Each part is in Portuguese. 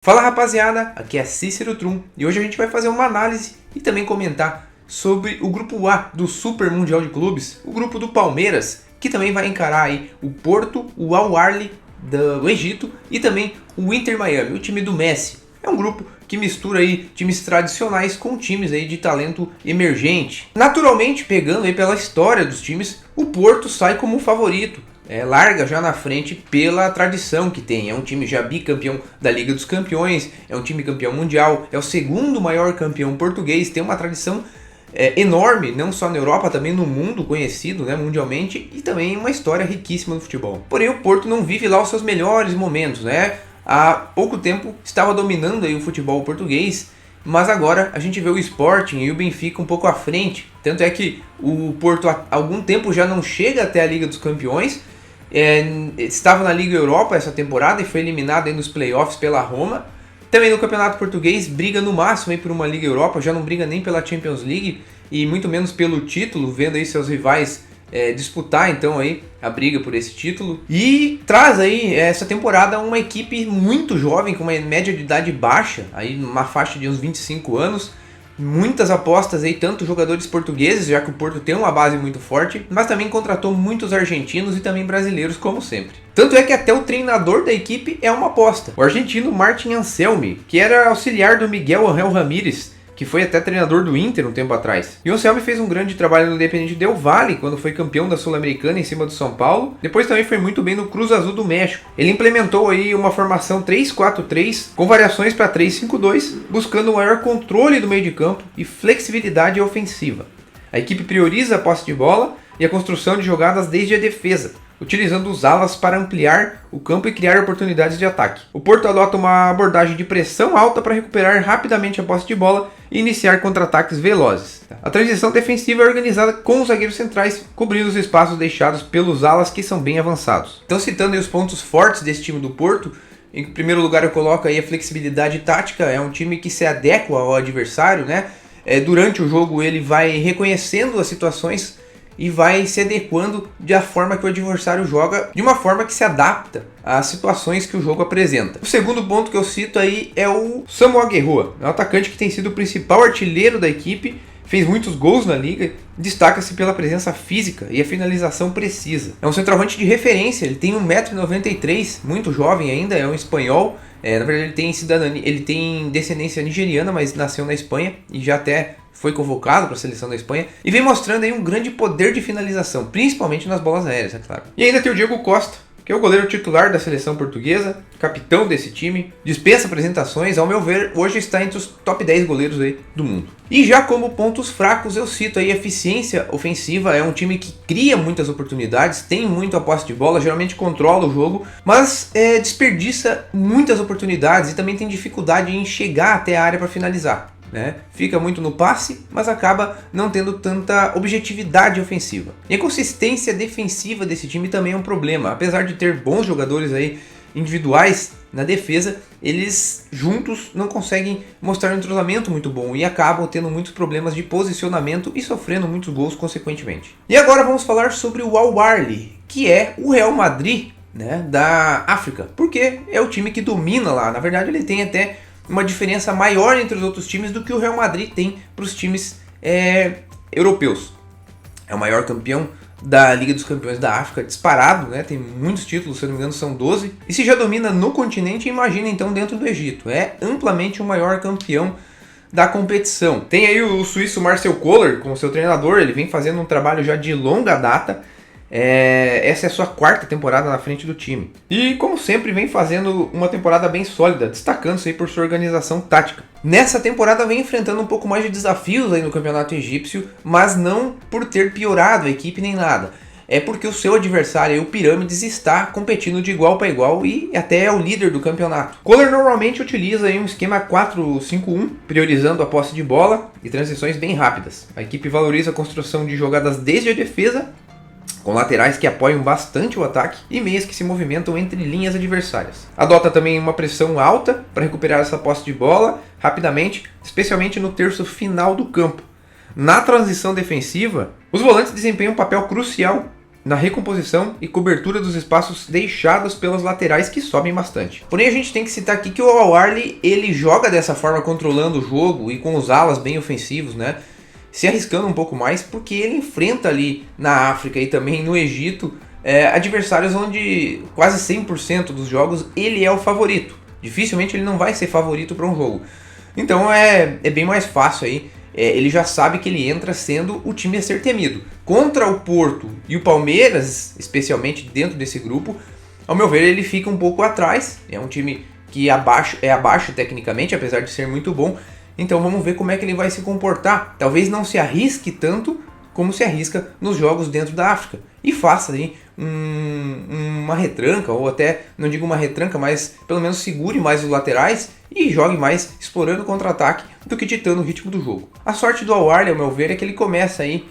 Fala rapaziada, aqui é Cícero Trum e hoje a gente vai fazer uma análise e também comentar sobre o grupo A do Super Mundial de Clubes, o grupo do Palmeiras, que também vai encarar aí o Porto, o Al Ahly do Egito e também o Inter Miami, o time do Messi. É um grupo que mistura aí times tradicionais com times aí de talento emergente. Naturalmente, pegando aí pela história dos times, o Porto sai como o favorito. Larga já na frente pela tradição que tem. É um time já bicampeão da Liga dos Campeões, é um time campeão mundial, é o segundo maior campeão português, tem uma tradição enorme, não só na Europa, também no mundo conhecido, né, mundialmente, e também uma história riquíssima no futebol. Porém, o Porto não vive lá os seus melhores momentos, né? Há pouco tempo estava dominando aí o futebol português, mas agora a gente vê o Sporting e o Benfica um pouco à frente. Tanto é que o Porto há algum tempo já não chega até a Liga dos Campeões. Estava na Liga Europa essa temporada e foi eliminado aí nos playoffs pela Roma. Também no Campeonato Português briga no máximo aí por uma Liga Europa, já não briga nem pela Champions League e muito menos pelo título, vendo aí seus rivais disputar então aí a briga por esse título. E traz aí essa temporada uma equipe muito jovem, com uma média de idade baixa, aí numa faixa de uns 25 anos. Muitas apostas aí, tanto jogadores portugueses, já que o Porto tem uma base muito forte, mas também contratou muitos argentinos e também brasileiros, como sempre. Tanto é que até o treinador da equipe é uma aposta. O argentino Martin Anselmi, que era auxiliar do Miguel Ángel Ramírez, que foi até treinador do Inter um tempo atrás. E o Anselmi fez um grande trabalho no Independiente Del Valle, quando foi campeão da Sul-Americana em cima do São Paulo. Depois também foi muito bem no Cruz Azul do México. Ele implementou aí uma formação 3-4-3, com variações para 3-5-2, buscando um maior controle do meio de campo e flexibilidade ofensiva. A equipe prioriza a posse de bola e a construção de jogadas desde a defesa, utilizando os alas para ampliar o campo e criar oportunidades de ataque. O Porto adota uma abordagem de pressão alta para recuperar rapidamente a posse de bola e iniciar contra-ataques velozes. A transição defensiva é organizada com os zagueiros centrais, cobrindo os espaços deixados pelos alas, que são bem avançados. Então, citando aí os pontos fortes desse time do Porto, em primeiro lugar eu coloco aí a flexibilidade tática. É um time que se adequa ao adversário, né? Durante o jogo ele vai reconhecendo as situações e vai se adequando da forma que o adversário joga, de uma forma que se adapta às situações que o jogo apresenta. O segundo ponto que eu cito aí é o Samuel Guerrero, um atacante que tem sido o principal artilheiro da equipe, fez muitos gols na liga, destaca-se pela presença física e a finalização precisa. É um centroavante de referência, ele tem 1,93 m, muito jovem ainda, é um espanhol. Na verdade ele tem descendência nigeriana, mas nasceu na Espanha e já até foi convocado para a seleção da Espanha e vem mostrando aí um grande poder de finalização, principalmente nas bolas aéreas, é claro. E ainda tem o Diego Costa, que é o goleiro titular da seleção portuguesa, capitão desse time, dispensa apresentações, ao meu ver, hoje está entre os top 10 goleiros aí do mundo. E já como pontos fracos eu cito aí a eficiência ofensiva. É um time que cria muitas oportunidades, tem muito a posse de bola, geralmente controla o jogo, mas desperdiça muitas oportunidades e também tem dificuldade em chegar até a área para finalizar. Fica muito no passe, mas acaba não tendo tanta objetividade ofensiva. E a consistência defensiva desse time também é um problema. Apesar de ter bons jogadores aí individuais na defesa, eles juntos não conseguem mostrar um entrosamento muito bom e acabam tendo muitos problemas de posicionamento e sofrendo muitos gols consequentemente. E agora vamos falar sobre o Al Ahly, que é o Real Madrid, da África, porque é o time que domina lá. Na verdade, ele tem até uma diferença maior entre os outros times do que o Real Madrid tem para os times europeus. É o maior campeão da Liga dos Campeões da África, disparado, tem muitos títulos, se eu não me engano são 12. E se já domina no continente, imagina então dentro do Egito. É amplamente o maior campeão da competição. Tem aí o suíço Marcel Koller como seu treinador, ele vem fazendo um trabalho já de longa data. Essa é a sua quarta temporada na frente do time. E como sempre vem fazendo uma temporada bem sólida, destacando-se aí por sua organização tática. Nessa temporada vem enfrentando um pouco mais de desafios aí no campeonato egípcio, mas não por ter piorado a equipe nem nada. É porque o seu adversário, o Pirâmides, está competindo de igual para igual e até é o líder do campeonato. Koller normalmente utiliza aí um esquema 4-5-1, priorizando a posse de bola e transições bem rápidas. A equipe valoriza a construção de jogadas desde a defesa, com laterais que apoiam bastante o ataque e meias que se movimentam entre linhas adversárias. Adota também uma pressão alta para recuperar essa posse de bola rapidamente, especialmente no terço final do campo. Na transição defensiva, os volantes desempenham um papel crucial na recomposição e cobertura dos espaços deixados pelas laterais, que sobem bastante. Porém, a gente tem que citar aqui que o Al-Ahly, ele joga dessa forma, controlando o jogo e com os alas bem ofensivos, né? Se arriscando um pouco mais, porque ele enfrenta ali na África e também no Egito adversários onde quase 100% dos jogos ele é o favorito. Dificilmente ele não vai ser favorito para um jogo. Então é bem mais fácil aí. Ele já sabe que ele entra sendo o time a ser temido. Contra o Porto e o Palmeiras, especialmente dentro desse grupo, ao meu ver ele fica um pouco atrás. É um time que é abaixo tecnicamente, apesar de ser muito bom. Então vamos ver como é que ele vai se comportar. Talvez não se arrisque tanto como se arrisca nos jogos dentro da África. E faça aí uma retranca, ou até, não digo uma retranca, mas pelo menos segure mais os laterais e jogue mais explorando o contra-ataque do que ditando o ritmo do jogo. A sorte do Al-Ahly, ao meu ver, é que ele começa aí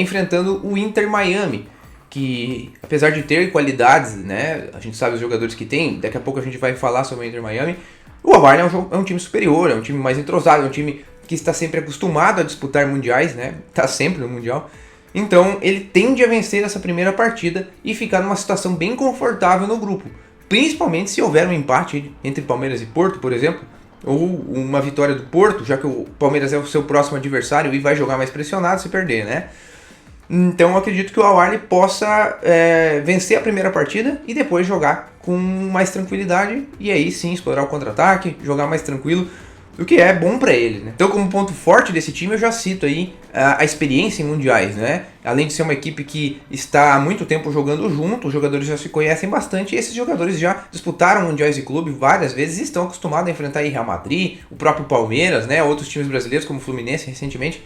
enfrentando o Inter Miami, que apesar de ter qualidades, né, a gente sabe os jogadores que tem, daqui a pouco a gente vai falar sobre o Inter Miami, o Al-Ahly é um time superior, é um time mais entrosado, é um time que está sempre acostumado a disputar mundiais, né, está sempre no mundial. Então ele tende a vencer essa primeira partida e ficar numa situação bem confortável no grupo. Principalmente se houver um empate entre Palmeiras e Porto, por exemplo, ou uma vitória do Porto, já que o Palmeiras é o seu próximo adversário e vai jogar mais pressionado se perder, né? Então eu acredito que o Al-Ahly possa vencer a primeira partida e depois jogar com mais tranquilidade e aí sim explorar o contra-ataque, jogar mais tranquilo, o que é bom para ele, né? Então, como ponto forte desse time, eu já cito aí a experiência em mundiais, né? Além de ser uma equipe que está há muito tempo jogando junto, os jogadores já se conhecem bastante, e esses jogadores já disputaram mundiais de clube várias vezes e estão acostumados a enfrentar aí Real Madrid, o próprio Palmeiras, né? Outros times brasileiros, como o Fluminense recentemente.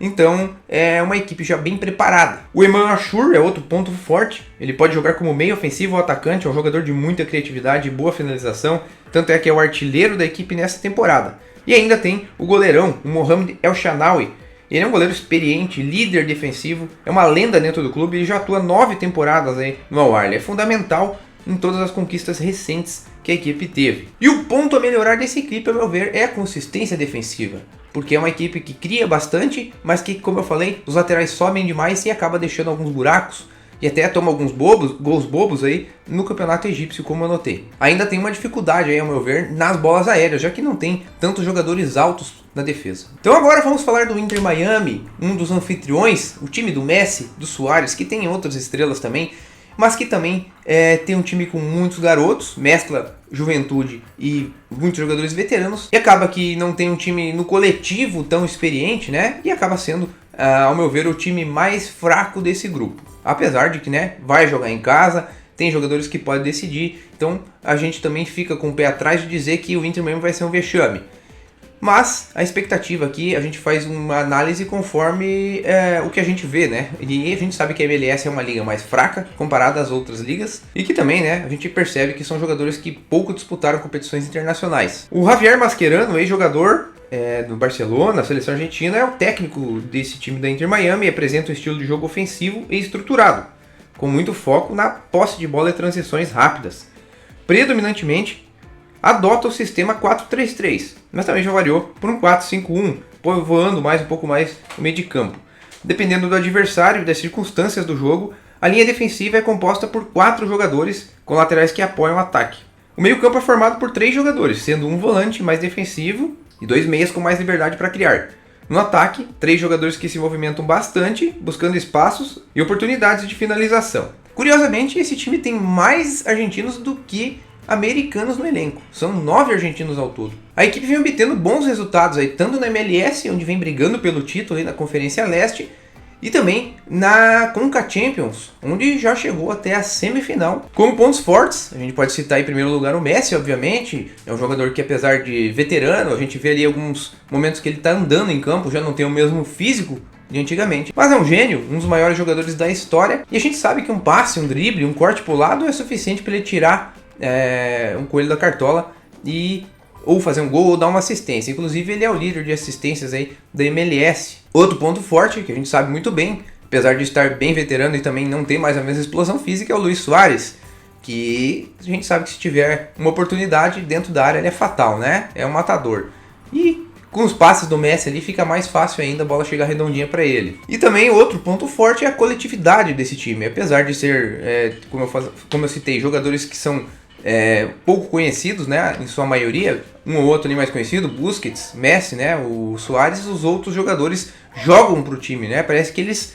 Então, é uma equipe já bem preparada. O Eman Ashur é outro ponto forte. Ele pode jogar como meio ofensivo ou atacante, é um jogador de muita criatividade e boa finalização. Tanto é que é o artilheiro da equipe nessa temporada. E ainda tem o goleirão, o Mohamed El Shanawi. Ele é um goleiro experiente, líder defensivo, é uma lenda dentro do clube e já atua 9 temporadas aí no Al-Ahly. É fundamental em todas as conquistas recentes que a equipe teve. E o ponto a melhorar dessa equipe, ao meu ver, é a consistência defensiva. Porque é uma equipe que cria bastante, mas que, como eu falei, os laterais sobem demais e acaba deixando alguns buracos. E até toma alguns gols bobos aí no campeonato egípcio, como eu notei. Ainda tem uma dificuldade aí, ao meu ver, nas bolas aéreas, já que não tem tantos jogadores altos na defesa. Então agora vamos falar do Inter Miami, um dos anfitriões, o time do Messi, do Suárez, que tem outras estrelas também, mas que também tem um time com muitos garotos, mescla juventude e muitos jogadores veteranos, e acaba que não tem um time no coletivo tão experiente, né? E acaba sendo, ao meu ver, o time mais fraco desse grupo. Apesar de que, né, vai jogar em casa, tem jogadores que podem decidir, então a gente também fica com o pé atrás de dizer que o Inter Miami vai ser um vexame. Mas a expectativa aqui, a gente faz uma análise conforme o que a gente vê, né? E a gente sabe que a MLS é uma liga mais fraca comparada às outras ligas. E que também, né, a gente percebe que são jogadores que pouco disputaram competições internacionais. O Javier Mascherano, ex-jogador do Barcelona, seleção argentina, é o técnico desse time da Inter Miami e apresenta um estilo de jogo ofensivo e estruturado, com muito foco na posse de bola e transições rápidas. Predominantemente, adota o sistema 4-3-3, mas também já variou por um 4-5-1, povoando um pouco mais o meio de campo. Dependendo do adversário e das circunstâncias do jogo, a linha defensiva é composta por 4 jogadores com laterais que apoiam o ataque. O meio campo é formado por 3 jogadores, sendo um volante mais defensivo e 2 meias com mais liberdade para criar. No ataque, 3 jogadores que se movimentam bastante, buscando espaços e oportunidades de finalização. Curiosamente, esse time tem mais argentinos do que americanos no elenco. São 9 argentinos ao todo. A equipe vem obtendo bons resultados aí, tanto na MLS, onde vem brigando pelo título aí na Conferência Leste, e também na Conca Champions, onde já chegou até a semifinal. Como pontos fortes, a gente pode citar em primeiro lugar o Messi, obviamente. É um jogador que, apesar de veterano, a gente vê ali alguns momentos que ele está andando em campo, já não tem o mesmo físico de antigamente. Mas é um gênio, um dos maiores jogadores da história, e a gente sabe que um passe, um drible, um corte pro lado é suficiente para ele tirar um coelho da cartola e ou fazer um gol ou dar uma assistência. Inclusive ele é o líder de assistências aí da MLS. Outro ponto forte que a gente sabe muito bem, apesar de estar bem veterano e também não ter mais a mesma explosão física, é o Luis Suárez, que a gente sabe que se tiver uma oportunidade dentro da área ele é fatal, né? É um matador. E com os passes do Messi ali fica mais fácil ainda a bola chegar redondinha para ele. E também outro ponto forte é a coletividade desse time, apesar de ser, como eu citei, jogadores que são pouco conhecidos, né, em sua maioria, um ou outro ali mais conhecido, Busquets, Messi, né, o Suárez, os outros jogadores jogam pro time, né, parece que eles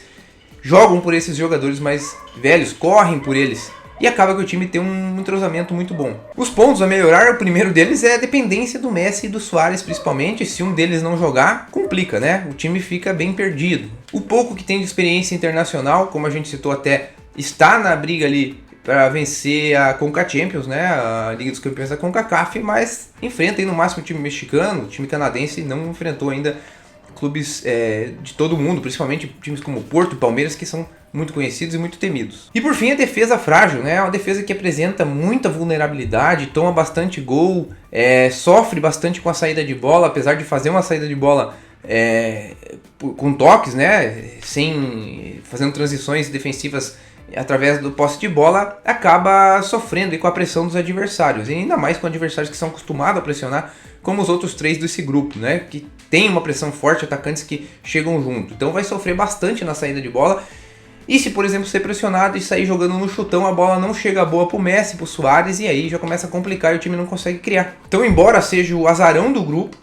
jogam por esses jogadores mais velhos, correm por eles. E acaba que o time tem um entrosamento muito bom. Os pontos a melhorar, o primeiro deles é a dependência do Messi e do Suárez, principalmente. Se um deles não jogar, complica, né? O time fica bem perdido. O pouco que tem de experiência internacional, como a gente citou até, está na briga ali para vencer a Conca Champions, né? A Liga dos Campeões da CONCACAF, mas enfrenta aí no máximo o time mexicano, o time canadense não enfrentou ainda clubes de todo mundo, principalmente times como Porto e Palmeiras, que são muito conhecidos e muito temidos. E por fim, a defesa frágil, né? É uma defesa que apresenta muita vulnerabilidade, toma bastante gol, sofre bastante com a saída de bola, apesar de fazer uma saída de bola com toques, né? Fazendo transições defensivas através do posse de bola, acaba sofrendo com a pressão dos adversários, e ainda mais com adversários que são acostumados a pressionar, como os outros três desse grupo, né? Que tem uma pressão forte, atacantes que chegam junto. Então vai sofrer bastante na saída de bola. E se, por exemplo, ser pressionado e sair jogando no chutão, a bola não chega boa pro Messi, pro Suárez, e aí já começa a complicar e o time não consegue criar. Então, embora seja o azarão do grupo,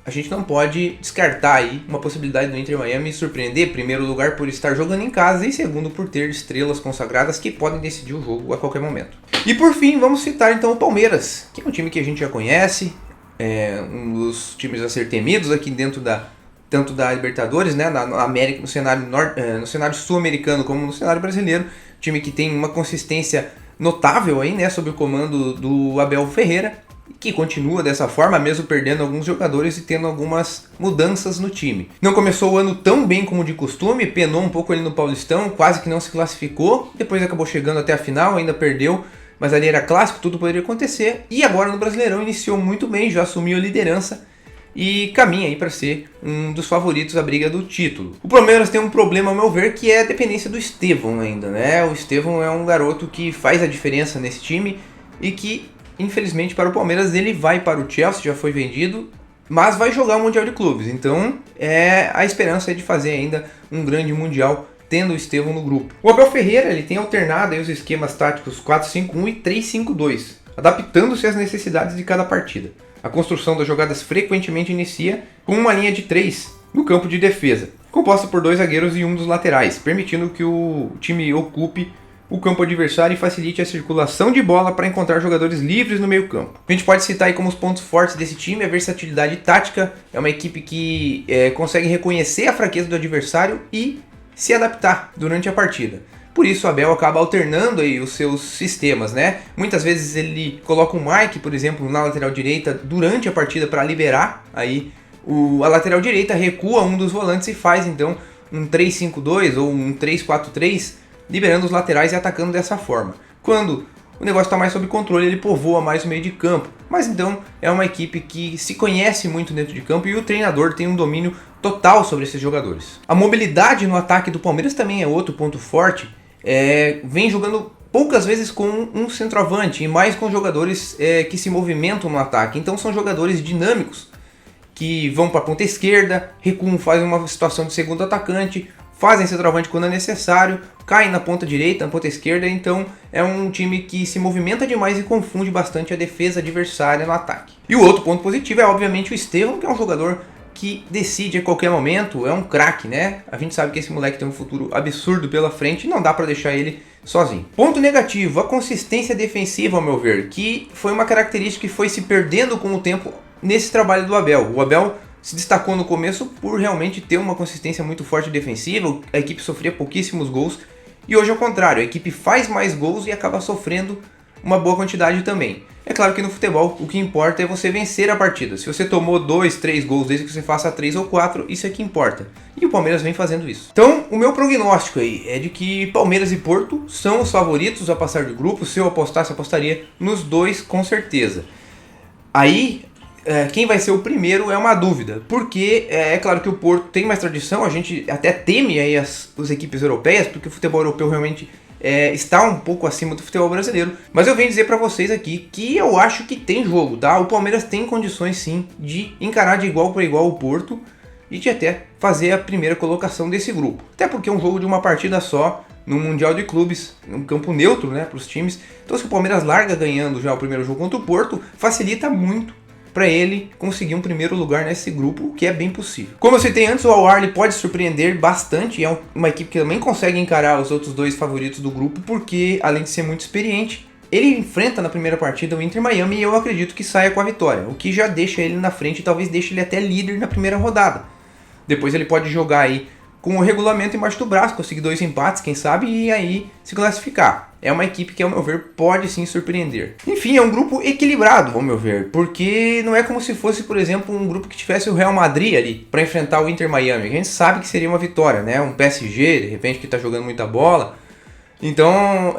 a gente não pode descartar aí uma possibilidade do Inter Miami surpreender, em primeiro lugar por estar jogando em casa e segundo por ter estrelas consagradas que podem decidir o jogo a qualquer momento. E por fim, vamos citar então o Palmeiras, que é um time que a gente já conhece, um dos times a ser temidos aqui dentro tanto da Libertadores, né, na América, no cenário sul-americano como no cenário brasileiro, time que tem uma consistência notável aí, né, sob o comando do Abel Ferreira, que continua dessa forma, mesmo perdendo alguns jogadores e tendo algumas mudanças no time. Não começou o ano tão bem como de costume, penou um pouco ali no Paulistão, quase que não se classificou, depois acabou chegando até a final, ainda perdeu, mas ali era clássico, tudo poderia acontecer, e agora no Brasileirão iniciou muito bem, já assumiu a liderança e caminha aí para ser um dos favoritos à briga do título. O Palmeiras tem um problema, ao meu ver, que é a dependência do Estevão ainda, né? O Estevão é um garoto que faz a diferença nesse time e que, infelizmente, para o Palmeiras, ele vai para o Chelsea, já foi vendido, mas vai jogar o Mundial de Clubes. Então, a esperança é de fazer ainda um grande Mundial tendo o Estevão no grupo. O Abel Ferreira ele tem alternado aí os esquemas táticos 4-5-1 e 3-5-2, adaptando-se às necessidades de cada partida. A construção das jogadas frequentemente inicia com uma linha de 3 no campo de defesa, composta por 2 zagueiros e um dos laterais, permitindo que o time ocupe o campo adversário e facilite a circulação de bola para encontrar jogadores livres no meio campo. A gente pode citar aí como os pontos fortes desse time a versatilidade tática, é uma equipe que consegue reconhecer a fraqueza do adversário e se adaptar durante a partida. Por isso o Abel acaba alternando aí os seus sistemas, né? Muitas vezes ele coloca o Mike, por exemplo, na lateral direita durante a partida para liberar aí a lateral direita, recua um dos volantes e faz então um 3-5-2 ou um 3-4-3, liberando os laterais e atacando dessa forma. Quando o negócio está mais sob controle, ele povoa mais o meio de campo. Mas então é uma equipe que se conhece muito dentro de campo e o treinador tem um domínio total sobre esses jogadores. A mobilidade no ataque do Palmeiras também é outro ponto forte. Vem jogando poucas vezes com um centroavante e mais com jogadores que se movimentam no ataque. Então são jogadores dinâmicos que vão para a ponta esquerda, recuam, fazem uma situação de segundo atacante, fazem centroavante quando é necessário, caem na ponta direita, na ponta esquerda. Então é um time que se movimenta demais e confunde bastante a defesa adversária no ataque. E o outro ponto positivo é obviamente o Estevão, que é um jogador que decide a qualquer momento, é um craque, né? A gente sabe que esse moleque tem um futuro absurdo pela frente e não dá para deixar ele sozinho. Ponto negativo, a consistência defensiva, ao meu ver, que foi uma característica que foi se perdendo com o tempo nesse trabalho do Abel. O Abel se destacou no começo por realmente ter uma consistência muito forte defensiva, a equipe sofria pouquíssimos gols, e hoje é o contrário, a equipe faz mais gols e acaba sofrendo uma boa quantidade também. É claro que no futebol o que importa é você vencer a partida. Se você tomou 2, 3 gols desde que você faça 3 ou 4, isso é que importa. E o Palmeiras vem fazendo isso. Então, o meu prognóstico aí é de que Palmeiras e Porto são os favoritos a passar de grupo. Se eu apostasse, apostaria nos dois com certeza. Aí, quem vai ser o primeiro é uma dúvida. Porque é claro que o Porto tem mais tradição, a gente até teme aí as equipes europeias, porque o futebol europeu realmente está um pouco acima do futebol brasileiro, mas eu venho dizer para vocês aqui que eu acho que tem jogo, tá? O Palmeiras tem condições sim de encarar de igual para igual o Porto e de até fazer a primeira colocação desse grupo. Até porque é um jogo de uma partida só no Mundial de Clubes, um campo neutro, né, para os times. Então se o Palmeiras larga ganhando já o primeiro jogo contra o Porto, facilita muito para ele conseguir um primeiro lugar nesse grupo, o que é bem possível. Como eu citei antes, o Al-Ahly pode surpreender bastante, é uma equipe que também consegue encarar os outros dois favoritos do grupo, porque além de ser muito experiente, ele enfrenta na primeira partida o Inter Miami e eu acredito que saia com a vitória, o que já deixa ele na frente e talvez deixe ele até líder na primeira rodada. Depois ele pode jogar aí com o regulamento embaixo do braço, conseguir 2 empates, quem sabe, e aí se classificar. É uma equipe que, ao meu ver, pode sim surpreender. Enfim, é um grupo equilibrado, ao meu ver, porque não é como se fosse, por exemplo, um grupo que tivesse o Real Madrid ali para enfrentar o Inter Miami. A gente sabe que seria uma vitória, né? Um PSG, de repente, que está jogando muita bola. Então,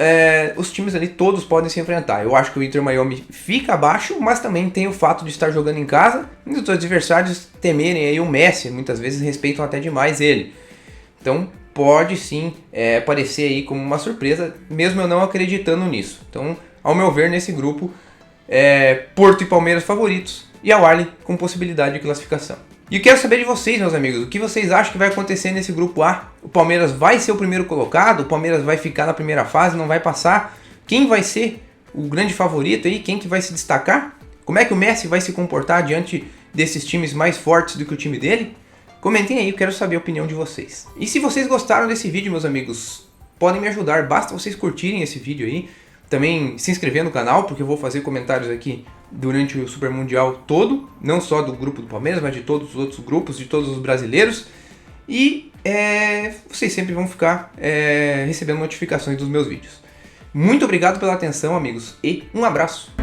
os times ali todos podem se enfrentar. Eu acho que o Inter Miami fica abaixo, mas também tem o fato de estar jogando em casa e os adversários temerem aí o Messi, muitas vezes respeitam até demais ele. Então pode sim aparecer aí como uma surpresa, mesmo eu não acreditando nisso. Então, ao meu ver, nesse grupo, Porto e Palmeiras favoritos e Al-Ahly com possibilidade de classificação. E eu quero saber de vocês, meus amigos, o que vocês acham que vai acontecer nesse grupo A? O Palmeiras vai ser o primeiro colocado? O Palmeiras vai ficar na primeira fase, não vai passar? Quem vai ser o grande favorito aí? Quem que vai se destacar? Como é que o Messi vai se comportar diante desses times mais fortes do que o time dele? Comentem aí, eu quero saber a opinião de vocês. E se vocês gostaram desse vídeo, meus amigos, podem me ajudar, basta vocês curtirem esse vídeo aí. Também se inscrever no canal, porque eu vou fazer comentários aqui durante o Super Mundial todo, não só do grupo do Palmeiras, mas de todos os outros grupos, de todos os brasileiros. E vocês sempre vão ficar recebendo notificações dos meus vídeos. Muito obrigado pela atenção, amigos, e um abraço.